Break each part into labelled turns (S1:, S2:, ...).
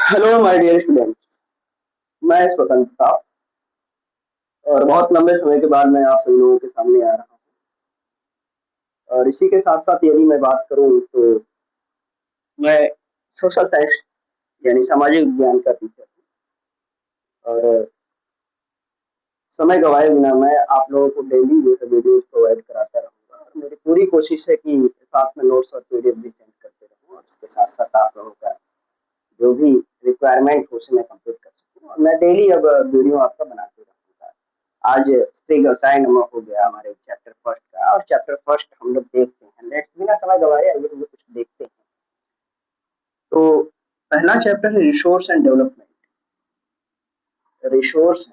S1: Hello my dear students. मैं स्वतंत्रता और बहुत लंबे समय के बाद मैं आप सभी लोगों के सामने आ रहा हूँ। और इसी के साथ साथ यदि मैं बात करूँ तो मैं सोशल साइंस यानी सामाजिक विज्ञान का टीचर हूँ। और समय गवाए बिना मैं आप लोगों को डेली जो है वीडियोज प्रोवाइड कराता रहूँगा। और मेरी पूरी कोशिश है कि साथ में नोट्स और पीडीएफ भी सेंड करते रहूँ, और इसके साथ साथ आप लोगों का जो भी रिक्वायरमेंट हो उसे मैं कंप्लीट कर सकूँ। और मैं डेली अब वीडियो आपका बनाते रहूँगा। आज स्त्रीगण नमक हो गया हमारे चैप्टर फर्स्ट का, और चैप्टर फर्स्ट हम लोग देखते हैं। लेट्स बिना समय गवाए आइए हम लोग कुछ देखते हैं। तो पहला चैप्टर है resource and development. Resource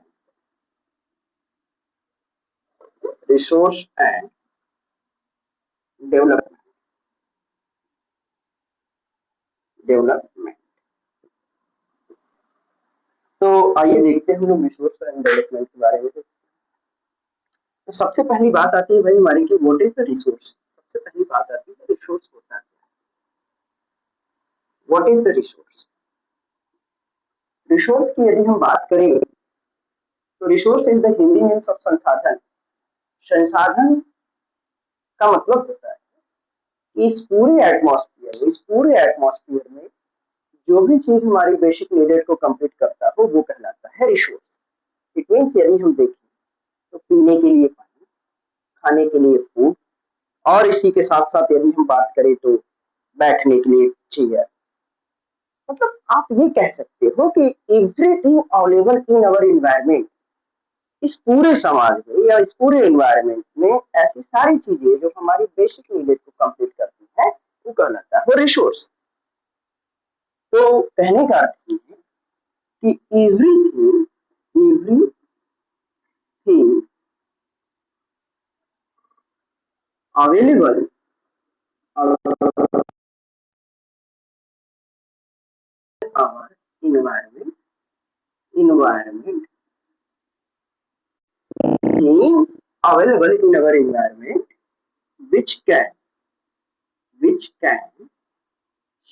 S1: resource and development development तो आइए देखते हैं हम लोग रिसोर्स एंड डेवलपमेंट के बारे में। तो सबसे पहली बात आती है भाई हमारी की व्हाट इज द रिसोर्स। सबसे पहली बात आती है रिसोर्स होता है क्या, what is the resource. Resource की यदि हम बात करें तो resource is the Hindi means of संसाधन। संसाधन का मतलब होता है कि इस पूरे एटमॉस्फेयर में जो भी चीज हमारी बेसिक नीडेड को कंप्लीट करता हो वो कहलाता है रिसोर्स। इट मीन्स यदि हम देखें तो पीने के लिए पानी, खाने के लिए फूड, और इसी के साथ साथ यदि हम बात करें तो बैठने के लिए चेयर। मतलब आप ये कह सकते हो कि everything available in our environment, इस पूरे समाज में या इस पूरे एनवायरनमेंट में ऐसी सारी चीजें जो हमारी बेसिक नीडेड को कंप्लीट करती है वो कहलाता है रिसोर्स। तो कहने का अर्थ ये है कि everything available our environment thing available in our environment which can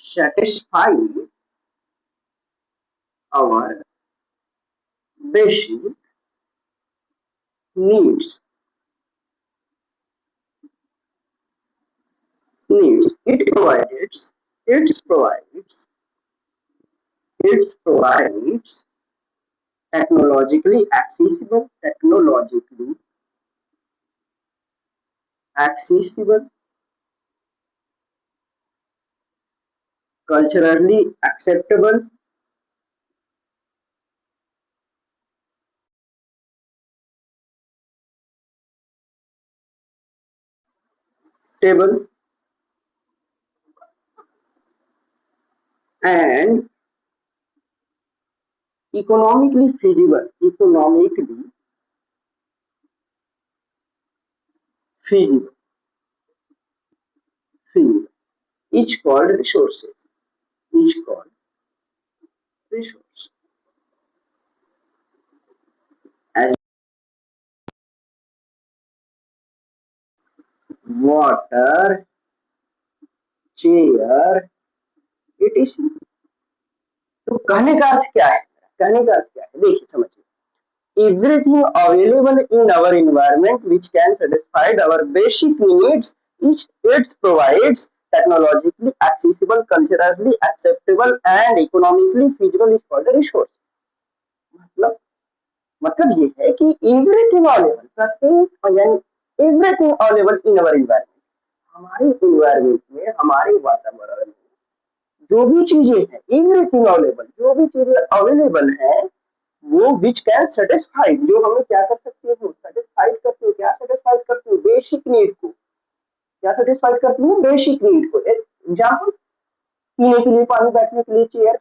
S1: satisfy our basic needs. It provides technologically accessible, culturally acceptable, table, and economically feasible, feasible. Each called resources. Each called resource. As water, chair, etc. तो कहने का अर्थ क्या है, कहने का अर्थ क्या है, देखिए समझिए। Everything available in our environment which can satisfy our basic needs, it provides technologically accessible, culturally acceptable and economically feasible is called a resource। मतलब मतलब ये है कि एवरीथिंग अवेलेबल, प्रत्येक यानी एवरीथिंग अवेलेबल इन अवर एनवायरनमेंट, हमारे एनवायरनमेंट में, हमारे वातावरण में जो भी चीजें हैं, एवरीथिंग अवेलेबल, जो भी चीजें अवेलेबल है वो विच कैन सेटिस्फाई, जो हमें क्या कर सकती है, सेटिस्फाइड करती है। क्या सेटिस्फाइड करती है, बेसिक नीड को। क्या सेटिस्फाइड करती है, बेसिक नीड को। एग्जाम्पल, पीने के लिए पानी, बैठने के लिए चेयर,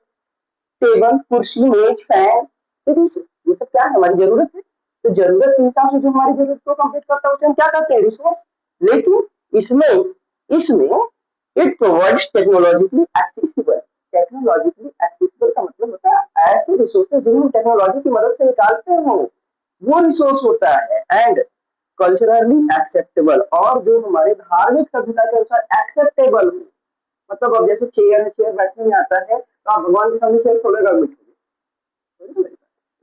S1: टेबल, कुर्सी, मेज, फैन, ये सब क्या है, हमारी जरूरत है। तो जरूरत के हिसाब से जो हमारी जरूरत को कंप्लीट करता है उसे हम क्या कहते हैं, रिसोर्स। लेकिन इसमें इसमें इट प्रोवाइड्स टेक्नोलॉजिकली एक्सेसिबल का मतलब होता है ऐसे रिसोर्सेज जो हम टेक्नोलॉजी की मदद से निकालते हो वो रिसोर्स होता है। एंड कल्चरली एक्सेप्टेबल, और जो हमारे धार्मिक सभ्यता के अनुसार एक्सेप्टेबल हो। मतलब अब जैसे चेयर है, चेयर बैठने में आता है, तो आप भगवान के सामने शेयर थोड़ा मिट हो।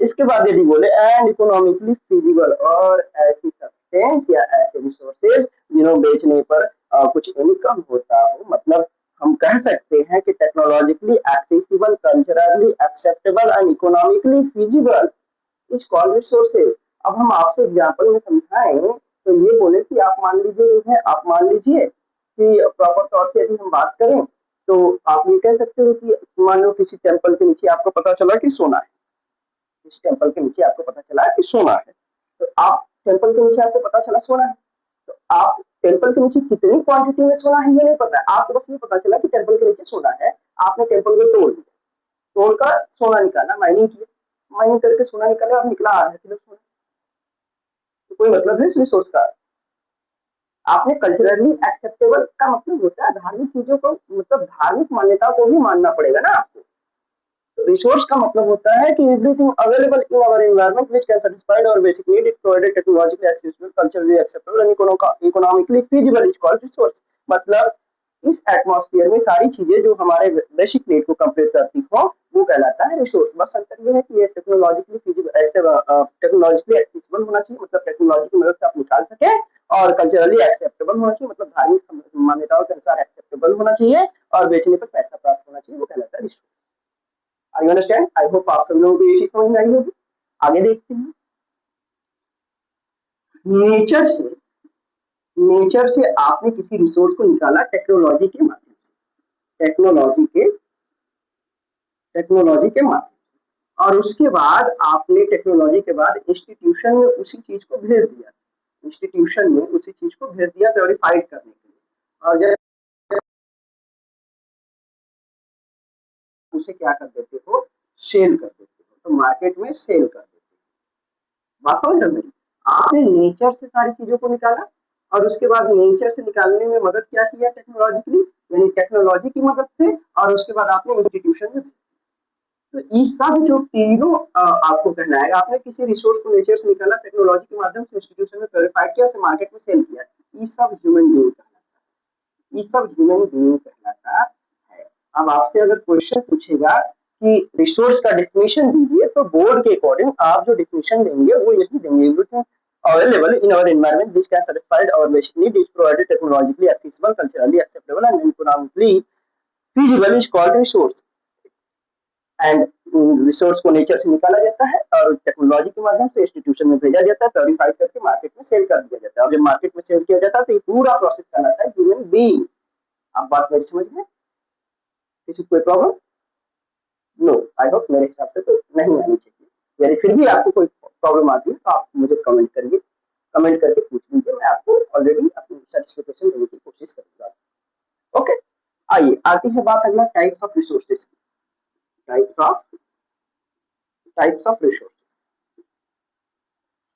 S1: इसके बाद यदि बोले एंड इकोनॉमिकली फिजिबल, और ऐसी सब्सटेंस या ऐसे रिसोर्सेज जिन्हों बेचने पर कुछ इनकम होता हो, मतलब हम कह सकते हैं कि technologically accessible, culturally acceptable and economically feasible is called resources. अब हम आपसे एग्जाम्पल में समझाएं तो ये बोले कि आप मान लीजिए जो है, आप मान लीजिए कि प्रॉपर तौर से यदि हम बात करें तो आप ये कह सकते हो कि मान लो किसी टेम्पल के नीचे आपको पता चला कि सोना है, इस टेम्पल के नीचे आपको पता चला कि सोना है, तो आप टेम्पल के नीचे आपको पता चला सोना है, तो आप टेम्पल के नीचे कितनी क्वांटिटी में सोना है ये नहीं पता है, आपको बस ये पता चला कि टेम्पल के नीचे सोना है। आपने टेम्पल को तोड़ दिया, तोड़कर सोना निकाला, माइनिंग किया, माइनिंग करके सोना निकाला और निकला 8 किलो सोना, तो कोई मतलब है इस रिसोर्स का। आपने कल्चरली एक्सेप्टेबल का मतलब होता है धार्मिक चीजों को, मतलब धार्मिक मान्यता को भी मानना पड़ेगा ना आपको। रिसोर्स का मतलब होता है कि everything available in our environment which can satisfy our basic need, it provided technologically accessible, culturally acceptable and economically feasible is called resource. मतलब इस एटमॉस्फेयर में सारी चीजें जो हमारे बेसिक नीड को कंप्लीट करती हो वो कहलाता है रिसोर्स। बस अंतर ये है कि ये टेक्नोलॉजिकली फीजिबल, ऐसे टेक्नोलॉजिकली एक्सेसिबल होना चाहिए, मतलब टेक्नोलॉजी की मदद से आप निकाल सके, और कल्चरली एक्सेप्टेबल होना चाहिए, मतलब धार्मिक मान्यताओं के अनुसार एक्सेप्टेबल होना चाहिए, और बेचने पर पैसा प्राप्त होना चाहिए, वो कहलाता है resource. I understand, I hope आप सब लोगों को ये चीज समझ में आई होगी। आगे देखते हैं। नेचर से, नेचर से आपने किसी रिसोर्स को निकाला टेक्नोलॉजी के माध्यम से, टेक्नोलॉजी के माध्यम से, और उसके बाद आपने टेक्नोलॉजी के बाद इंस्टीट्यूशन में उसी चीज को भेज दिया, इंस्टीट्यूशन में उसी चीज को भेज दिया प्योरीफाइड करने के लिए, और जब उसे क्या कर देते हो, सेल कर देते हो, तो मार्केट में सेल कर देते हो। बात समझ रहे हो मेरी? आपने नेचर से सारी चीजों को निकाला, और उसके बाद नेचर से निकालने में मदद क्या किया टेक्नोलॉजिकली, यानी टेक्नोलॉजी की मदद से, और उसके बाद आपने इंस्टीट्यूशन में। तो ये सब जो तीनों आपको कहना है, आपने किसी रिसोर्स को नेचर से निकाला, टेक्नोलॉजी के माध्यम से इंस्टीट्यूशन में प्योरीफाइड किया, उसे मार्केट में सेल किया, ये सब ह्यूमन बीइंग कहलाता है, ये सब ह्यूमन बीइंग कहलाता है। अब आपसे अगर क्वेश्चन पूछेगा कि रिसोर्स का डेफिनेशन दीजिए, तो बोर्ड के अकॉर्डिंग आप जो डेफिनेशन देंगे वो यही देंगे, everything available in our environment which can satisfy our basic need is provided technologically accessible, culturally acceptable and economically feasible is called resource। And resource को नेचर से निकाला जाता है और टेक्नोलॉजी के माध्यम से इंस्टीट्यूशन में भेजा जाता है, प्योरीफाई करके मार्केट में सेल कर दिया जाता है, और जब मार्केट में सेल किया जाता है तो ये पूरा प्रोसेस कहलाता है ह्यूमन बीइंग। आप बात मेरी समझ में, किसी कोई प्रॉब्लम? नो, आई होप मेरे हिसाब से तो नहीं आनी चाहिए। यदि फिर भी आपको कोई प्रॉब्लम आती है तो आप मुझे कमेंट करिए, कमेंट करके पूछ लीजिए, मैं आपको ऑलरेडी अपनी सर्टिफिकेशन देने की कोशिश करूंगा। ओके, आइए आती है बात अगला टाइप्स ऑफ रिसोर्सेज की। Types of types of resource,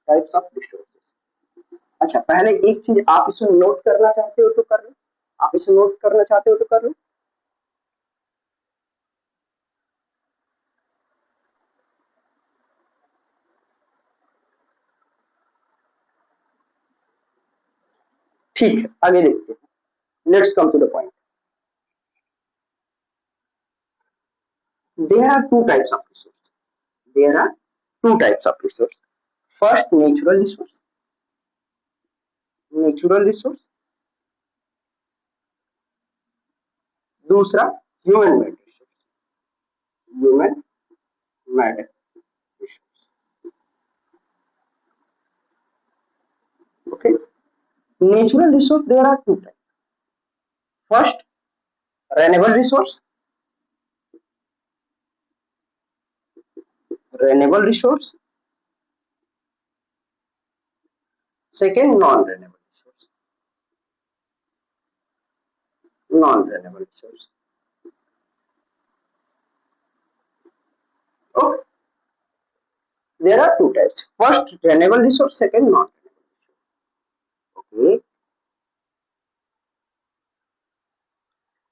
S1: types of resources. अच्छा, पहले एक चीज, आप इसे नोट करना चाहते हो तो कर लो, आप इसे नोट करना चाहते हो तो कर लो। ठीक है, आगे देखते हैं, let's come to the point. There are two types of resource, there are two types of resource. First natural resource, natural resource. दूसरा human made resource, human made resource. Okay, natural resource there are two types. First renewable resource, renewable resource. Second non renewable resource, non renewable resource. Okay, there are two types, first renewable resource, second non renewable resource। Okay,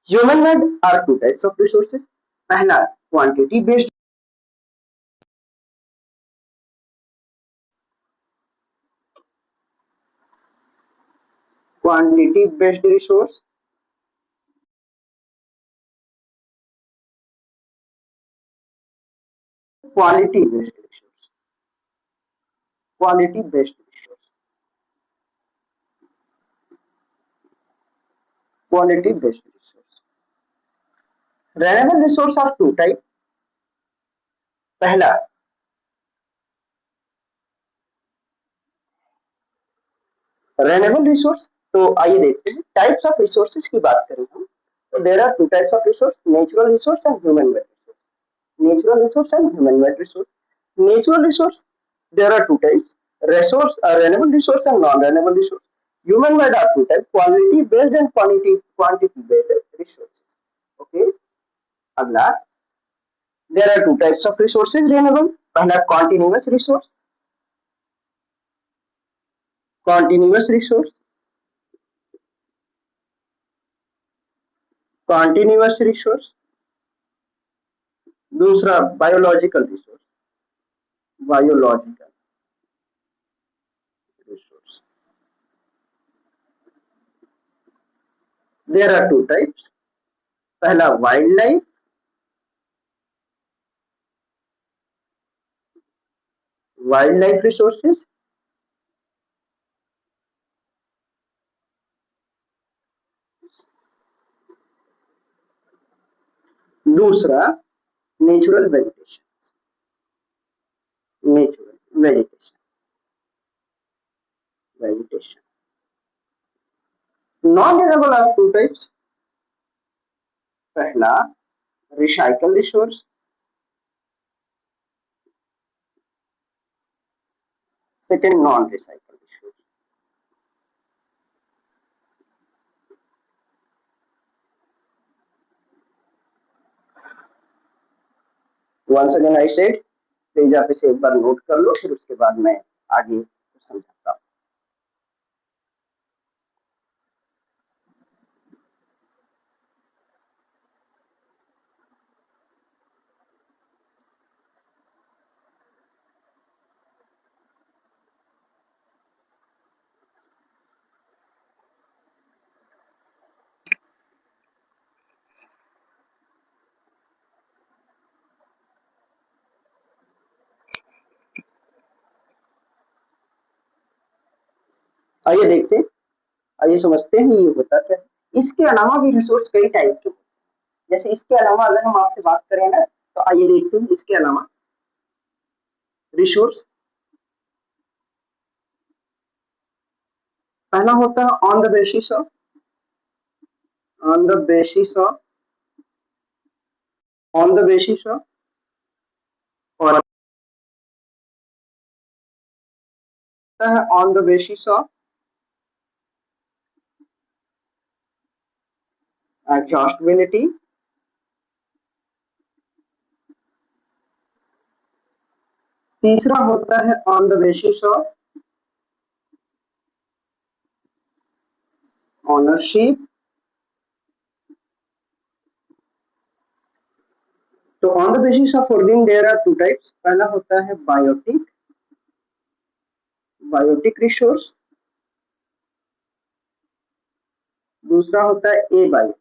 S1: human made are two types of resources। पहला quantity based, quantity based resource, quality based resource, quality based resource, quality based resource. Renewable resource are two type. पहला renewable resource, तो आइए देखते हैं types of resources की बात करें हम, तो there are two types of resource, natural resource and human made resource. Natural resource and human made resource. Natural resource, there are two types, resource renewable resource and non renewable resource. Human made are two types, quality based and quantity based resources. Okay, अगला, there are two types of resources renewable. पहला continuous resource, continuous resource, continuous resource। दूसरा biological resource, biological resource। there are two types, पहला wildlife, wildlife resources। दूसरा natural vegetation, natural vegetation, vegetation। non-renewable are two types, पहला recycle resource, second non recycle resource. Once again I said, please आप इसे एक बार note कर लो, फिर उसके बाद मैं आगे समझाता हूँ। आइए देखते हैं, आइए समझते हैं ये होता क्या है। इसके अलावा भी रिसोर्स कई टाइप के होते हैं। जैसे इसके अलावा अगर हम आपसे बात करें ना, तो आइए देखते हैं इसके अलावा रिसोर्स। पहला होता है on the basis of, on the basis of, on the basis of, और on the basis of exhaustibility. तीसरा होता है on the basis of ownership. तो on the basis of origin there are two types, पहला होता है biotic, biotic resource. दूसरा होता है ए बायोटिक रिसोर्स।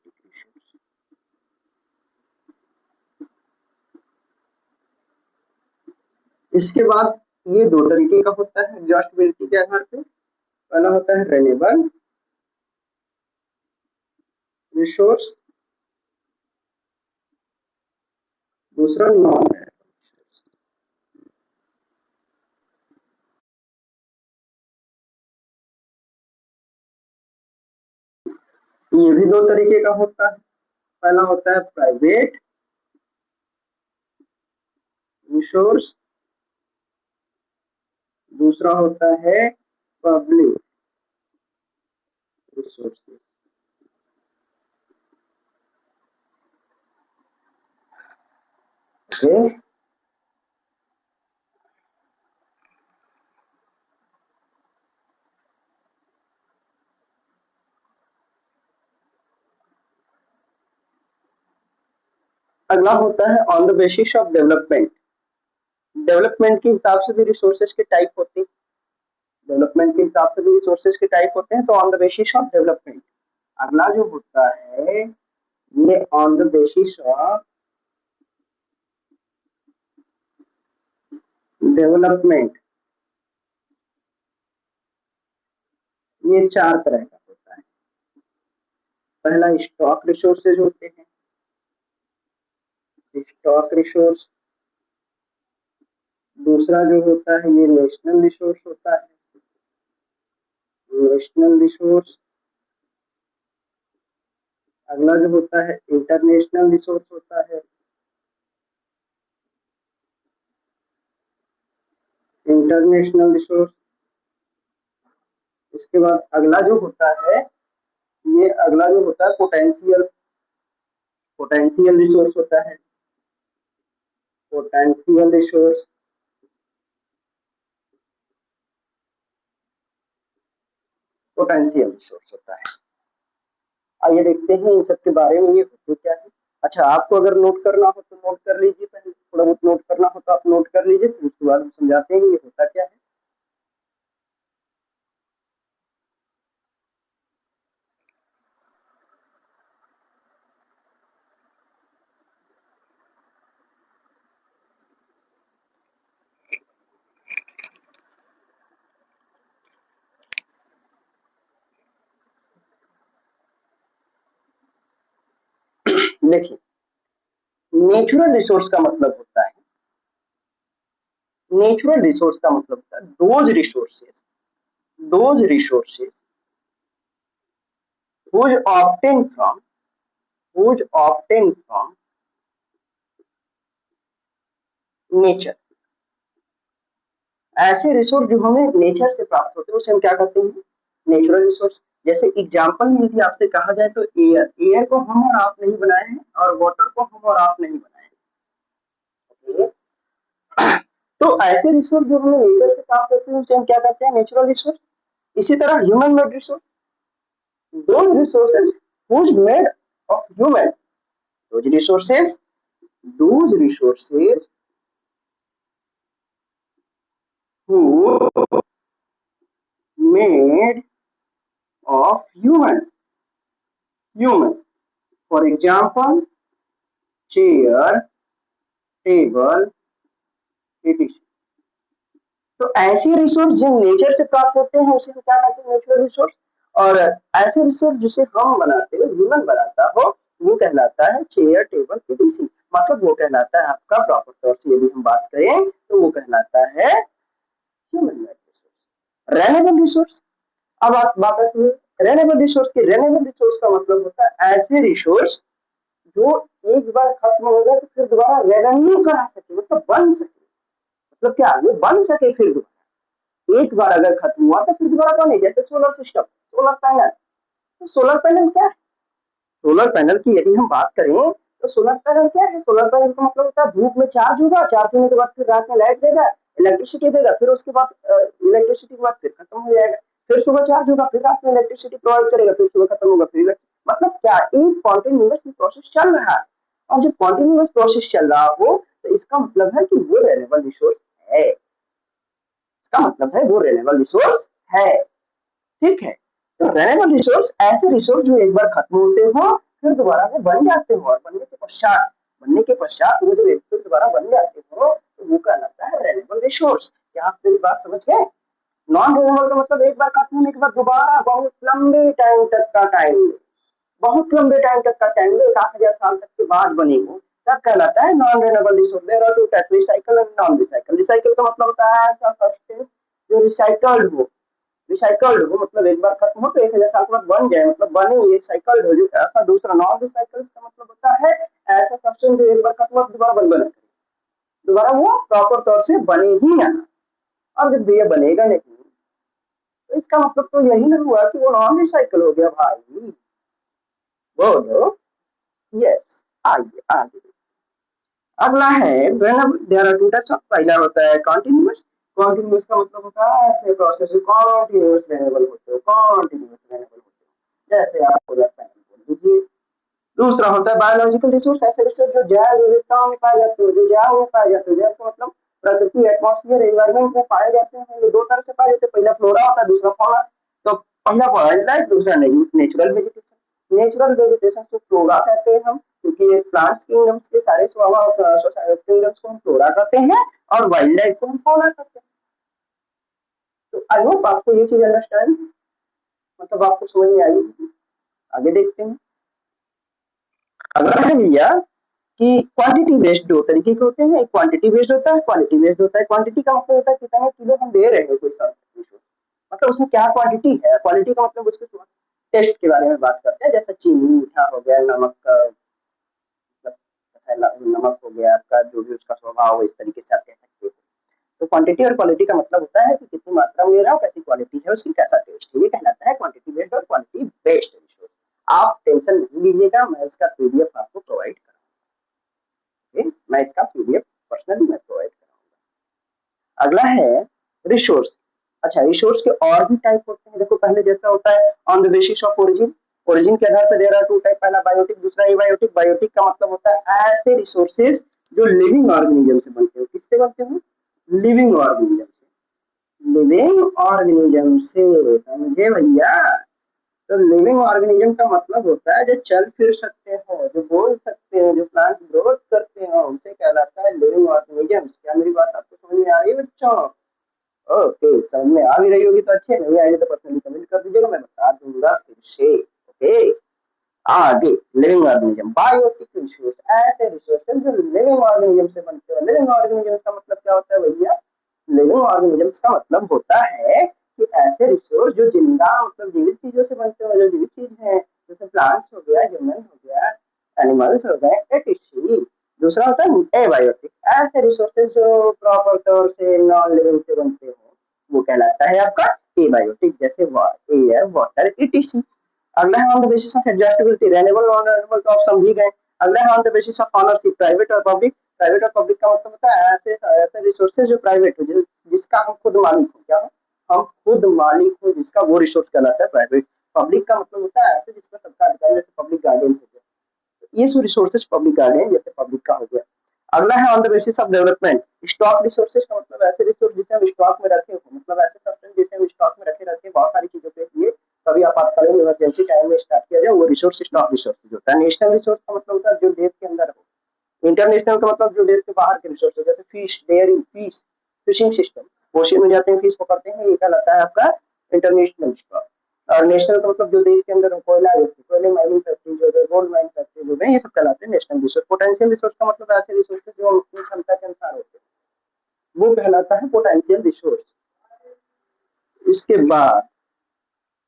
S1: इसके बाद ये दो तरीके का होता है एग्जॉस्टिबिलिटी के आधार पे। पहला होता है रेन्यूएबल रिसोर्स, दूसरा नॉन रेन्यूएबल। ये भी दो तरीके का होता है, पहला होता है प्राइवेट रिसोर्स, दूसरा होता है पब्लिक रिसोर्सेज। ओके, अगला होता है on the basis of development. Development के हिसाब से भी रिसोर्सेज के टाइप होते हैं, डेवलपमेंट के हिसाब से भी रिसोर्सेज के टाइप होते हैं, तो on the basis of development. अगला जो होता है ये on the basis of development, ये 4 तरह का होता है। पहला स्टॉक रिसोर्सेज होते हैं, स्टॉक रिसोर्स। दूसरा जो होता है ये नेशनल रिसोर्स होता है, नेशनल रिसोर्स। अगला जो होता है इंटरनेशनल रिसोर्स होता है, इंटरनेशनल रिसोर्स। इसके बाद अगला जो होता है, ये अगला जो होता है पोटेंशियल, पोटेंशियल रिसोर्स होता है, पोटेंशियल रिसोर्स। पोटेंशियल रिसोर्स होता है। आइए देखते हैं इन सब के बारे में, ये होते क्या है। अच्छा, आपको अगर नोट करना हो तो नोट कर लीजिए, पहले थोड़ा बहुत नोट करना हो तो आप नोट कर लीजिए, फिर उसके बाद हम समझाते हैं ये होता क्या है। देखिए, नेचुरल रिसोर्स का मतलब होता है, नेचुरल रिसोर्स का मतलब होता है those resources whose obtained from whose obtained from nature. ऐसे रिसोर्स जो हमें नेचर से प्राप्त होते हैं उसे हम क्या कहते हैं, नेचुरल रिसोर्स। जैसे एग्जांपल में यदि आपसे कहा जाए तो एयर, एयर को हम और आप नहीं बनाए हैं और वाटर को हम और आप नहीं बनाए हैं। तो ऐसे रिसोर्स जो हमें नेचर से प्राप्त होते हैं उसे हम क्या कहते हैं, नेचुरल रिसोर्स। इसी तरह human made resource, those resources whose made of human, those resources those resources who made of human, for example chair, table, etc। तो ऐसे रिसोर्स जो नेचर से प्राप्त होते हैं उसे हम क्या कहते हैं, नेचुरल रिसोर्स। और ऐसे रिसोर्स जिसे हम बनाते हैं, ह्यूमन बनाता हो, वो कहलाता है चेयर, टेबल, पीटीसी। मतलब वो कहलाता है आपका, प्रॉपर तौर से यदि हम बात करें तो वो कहलाता है human made resource. Renewable resource, अब आप बात आती है रेनेबल रिसोर्स की। रेनेबल रिसोर्स का मतलब होता है ऐसे रिसोर्स जो एक बार खत्म हो गए तो फिर दोबारा रेवेन्यू करा सके, मतलब बन सके। मतलब क्या, वो बन सके फिर दोबारा। एक बार अगर खत्म हुआ तो फिर दोबारा बने, जैसे सोलर सिस्टम, सोलर पैनल। तो सोलर पैनल क्या है, सोलर पैनल की यदि हम बात करें तो सोलर पैनल क्या है, सोलर पैनल का मतलब होता है धूप में चार्ज होगा, चार्ज होने के बाद फिर रात में लाइट देगा, इलेक्ट्रिसिटी देगा, फिर उसके बाद इलेक्ट्रिसिटी के बाद फिर खत्म हो जाएगा, फिर सुबह चार्ज होगा, फिर रात में इलेक्ट्रिसिटी प्रोवाइड करेगा, फिर सुबह खत्म होगा, फिर मतलब क्या, एक कॉन्टिन्यूअस प्रोसेस चल रहा है। और जब कॉन्टिन्यूअस प्रोसेस चल रहा हो तो इसका मतलब है कि वो रेनेबल रिसोर्स है, इसका मतलब है वो रेनेबल रिसोर्स है। ठीक है, तो रेनेबल रिसोर्स ऐसे रिसोर्स जो एक बार खत्म होते हो फिर दोबारा वो बन जाते हो, और बनने के पश्चात वो जब एक फिर दोबारा बन जाते हो तो वो कहलाता है रेनेबल रिसोर्स। क्या आप मेरी बात समझ गए। नॉन रेनेबल का मतलब एक बार खत्म होने के बाद दोबारा बहुत लंबे टाइम तक का टाइम, बहुत लंबे टाइम तक का टाइम में 1,000 साल तक के बाद बने हो, तब कहलाता है non renewable resource. There are two types, recycle and non recycle. Recycle का मतलब होता है ऐसा सब्सटेंस जो रिसाइकल्ड हो, रिसाइकल्ड हो मतलब एक बार खत्म हो तो 1,000 साल के बाद बन जाए, मतलब बने, ये रिसाइकल्ड हो। जो ऐसा दूसरा नॉन रिसाइकल का मतलब होता है ऐसा सब्सटेंस जो एक बार खत्म हो दोबारा बन करे, दोबारा वो प्रॉपर तौर से बने ही ना। और जब ये बनेगा नहीं तो इसका मतलब तो यही ना हुआ कि वो नॉन रिसाइकल हो गया भाई। बोलो यस। आइए आगे, अगला है there are two types of. पहला होता है कॉन्टिन्यूअस। कॉन्टिन्यूअस का मतलब होता है ऐसे प्रोसेस जो कॉन्टिन्यूअस रेनेबल होते हो, कॉन्टिन्यूअस रेनेबल होते हो, जैसे आप सोलर पैनल बोल दीजिए। दूसरा होता है बायोलॉजिकल रिसोर्स, ऐसे रिसोर्स जो जैव विविधता में पाए जाते हैं, जो जैव में पाए जाते हैं। जैव का मतलब प्रकृति, एटमॉस्फेयर, एनवायरमेंट में पाए जाते हैं। ये दो तरह से पाए जाते हैं, पहला फ्लोरा होता है, दूसरा फौना। तो पहला वाइल्ड लाइफ, दूसरा नेचुरल वेजिटेशन। नेचुरल वेजिटेशन को फ्लोरा कहते हैं हम, क्योंकि ये प्लांट्स किंगडम्स के सारे स्वभाव किंगडम्स को हम फ्लोरा कहते हैं और वाइल्ड लाइफ को हम फौना कहते हैं। तो आई होप आपको ये चीज अंडरस्टैंड, मतलब आपको समझ में आई। आगे देखते हैं। अगला है भैया कि क्वांटिटी बेस्ड दो तरीके के होते हैं, एक क्वांटिटी बेस्ड होता है, क्वालिटी बेस्ड होता है। क्वांटिटी का मतलब होता है कितने किलो हम दे रहे हैं कोई सब्जी, मतलब उसमें क्या क्वांटिटी है। क्वालिटी का मतलब उसके टेस्ट के बारे में बात करते हैं, जैसे चीनी मीठा हो गया, नमक का मतलब नमक हो गया, आपका जो भी उसका स्वभाव हो, इस तरीके से आप कह सकते हो। तो क्वांटिटी और क्वालिटी का मतलब होता है कि कितनी मात्रा में ले रहा हूँ, कैसी क्वालिटी है उसकी, कैसा टेस्ट है, ये कहलाता है क्वांटिटी बेस्ड और क्वालिटी बेस्ड रिसोर्स। आप टेंशन नहीं लीजिएगा, मैं इसका पीडीएफ आपको प्रोवाइड कराऊंगा। मैं इसका पीडीएफ पर्सनली मैं प्रोवाइड कराऊंगा। अगला है रिसोर्स। अच्छा, रिसोर्स के और भी टाइप होते हैं। देखो पहले जैसा होता है on the basis of origin, origin के आधार पर दे रहा है टू टाइप, पहला बायोटिक, दूसरा एबायोटिक। बायोटिक का मतलब होता है ऐसे रिसोर्सेज जो लिविंग ऑर्गेनिज्म से बनते हो। किससे बनते हो? लिविंग ऑर्गेनिज्म से। लिविंग ऑर्गेनिज्म से, समझे भैया? तो लिविंग ऑर्गेनिज्म का मतलब होता है जो चल फिर सकते हो, जो बोल सकते हो, जो प्लांट ग्रोथ करते हो, उसे कहलाता है लिविंग ऑर्गेनिज्म। क्या मेरी बात आपको समझ में आ रही है बच्चों? ओके, समझ में आ भी रही होगी तो अच्छे, नहीं आएगी तो पर्सनली कमेंट कर दीजिएगा, मैं बता दूंगा फिर से। ओके, आगे लिविंग ऑर्गेनिज्म। बायोटिक रिसोर्स, ऐसे रिसोर्सेज जो लिविंग ऑर्गेनिज्म से बनते हैं। लिविंग ऑर्गेनिज्म का मतलब क्या होता है भैया? लिविंग ऑर्गेनिजम्स का मतलब होता है कि ऐसे रिसोर्स जो जिंदा, मतलब जीवित चीजों से बनते हैं, जो जीवित चीज है, जैसे प्लांट्स हो गया, ह्यूमन हो गया, एनिमल्स हो गए, एटीसी। दूसरा होता है एबायोटिक, ऐसे रिसोर्सेज जो क्रॉप और से, नॉन लिविंग से बनते हो, वो कहलाता है आपका एबायोटिक, जैसे एयर, वाटर, एटीसी। अगला है on the basis of adjustability, renewable non renewable तो आप समझ ही गए। अगला है on the basis of ownership, private और पब्लिक। प्राइवेट और पब्लिक का मतलब होता है ऐसे ऐसे रिसोर्सेज जो प्राइवेट हो, जिसका हम खुद मालिक हो। क्या हो? हम खुद मालिक हो जिसका, वो रिसोर्स कहलाता है प्राइवेट। पब्लिक का मतलब होता है ऐसे जिसका सबका अधिकार, जैसे पब्लिक गार्डन हो गया। ये सब रिसोर्सेज पब्लिक गार्डन जैसे पब्लिक का हो गया। अगला है on the basis of development, stock resources का मतलब ऐसे रिसोर्स जिसे हम स्टॉक में रखे हो, मतलब ऐसे सब्सटेंस जिसे हम स्टॉक में रखे रहते हैं बहुत सारी चीजों के लिए, कभी आपातकालीन इमरजेंसी टाइम में स्टार्ट किया जाए, वो रिसोर्स स्टॉक रिसोर्सेज होता है। नेशनल रिसोर्स का मतलब होता है जो देश के अंदर हो। इंटरनेशनल का मतलब जो देश के बाहर के रिसोर्स है, जैसे fish, dairy, fish, fishing system, ocean में जाते हैं फिश पकड़ते हैं, ये कहलाता है आपका इंटरनेशनल स्टॉक। और नेशनल का मतलब जो देश के अंदर कोयला, कोयले माइनिंग फैक्ट्री जो है, गोल्ड माइन फैक्ट्री जो है, ये सब कहलाते हैं नेशनल रिसोर्स। पोटेंशियल रिसोर्स का मतलब ऐसे रिसोर्सेज जो अपनी क्षमता के अनुसार होते हैं, वो कहलाता है पोटेंशियल रिसोर्स। इसके बाद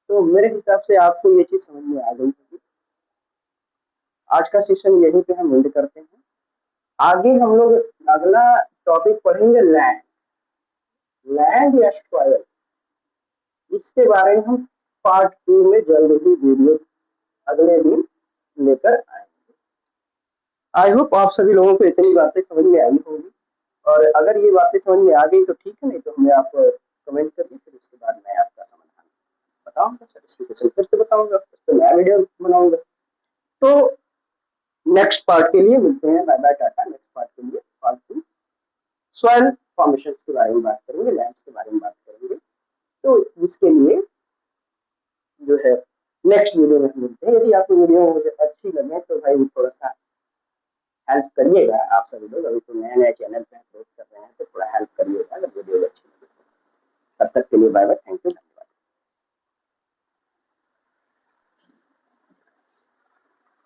S1: तो मेरे हिसाब से आपको ये चीज समझ में आ गई होगी। आज का सेशन यहीं पे हम एंड करते हैं। आगे हम लोग अगला टॉपिक पढ़ेंगे लैंड, लैंड या सॉइल। इसके बारे में हम पार्ट 2 में जल्द ही वीडियो अगले दिन लेकर आएंगे। आई होप आप सभी लोगों को इतनी बातें समझ में आई होगी, और अगर ये बातें समझ में आ गई तो ठीक है, नहीं तो हमें आप कमेंट करिए, फिर उसके बाद मैं आपका समाधान बताऊंगा, सर्टिफिकेशन फिर से बताऊंगा, उस पर नया वीडियो बनाऊंगा। तो नेक्स्ट पार्ट के लिए मिलते हैं, bye bye, ta ta. Next part के लिए पार्ट 2 सॉइल फॉर्मेशन के बारे में बात करेंगे, लैंड्स के बारे में बात करेंगे। तो इसके लिए जो है नेक्स्ट वीडियो में मिलते हैं। यदि आपको वीडियो मुझे अच्छी लगे तो भाई थोड़ा सा हेल्प करिएगा। आप सभी लोग अभी तो नया नया चैनल पे अपलोड कर रहे हैं, तो थोड़ा हेल्प करिएगा अगर वीडियो अच्छी लगे। तब तक के लिए बाय बाय, थैंक यू।